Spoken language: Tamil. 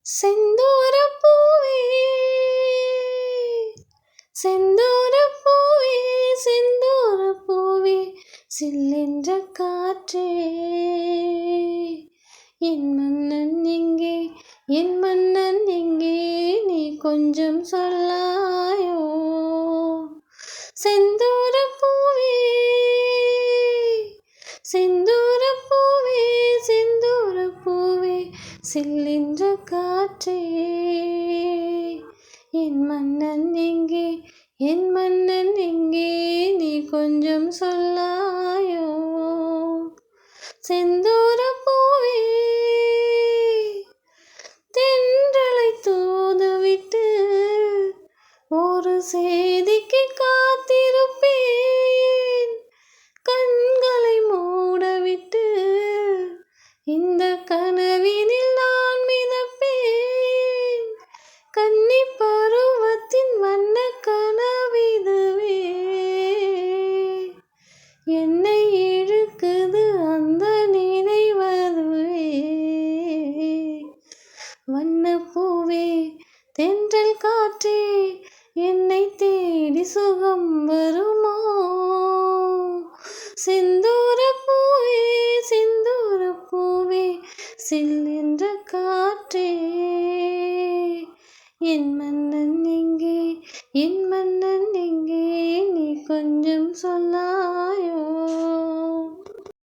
செந்தூரப் பூவே செந்தூரப் பூவே செந்தூரப் பூவே சில்லென்ற காற்றே என் மன்னன் எங்கே என் மன்னன் எங்கே நீ கொஞ்சம் சொல்லாயோ செந்தூரப் பூவே செந்தூரப் பூவே செந்தூரப் பூவே சில்லென்ற காற்றே என் மன்னன் எங்கே என் மன்னன் எங்கே நீ கொஞ்சம் சொல்லாயோ செந்தூரப் பூவே தென்றலை தூதுவிட்டு ஒரு செய்திக்கு காத்திருப்பேன் கண்களை மூடவிட்டு இந்த கனவினில் நான் மிதப்பேன் கன்னி பருவத்தின் வண்ண கனவிதுவே என்னை இழுக்குது அந்த நினைவதுவே வண்ணப்பூவே தென்றல் காற்றே என்னை தேடி சுகம் வருமோ செந்தூரப் பூவே செந்தூரப் பூவே சில்லென்ற காற்றே என் மன்னன் எங்கே என்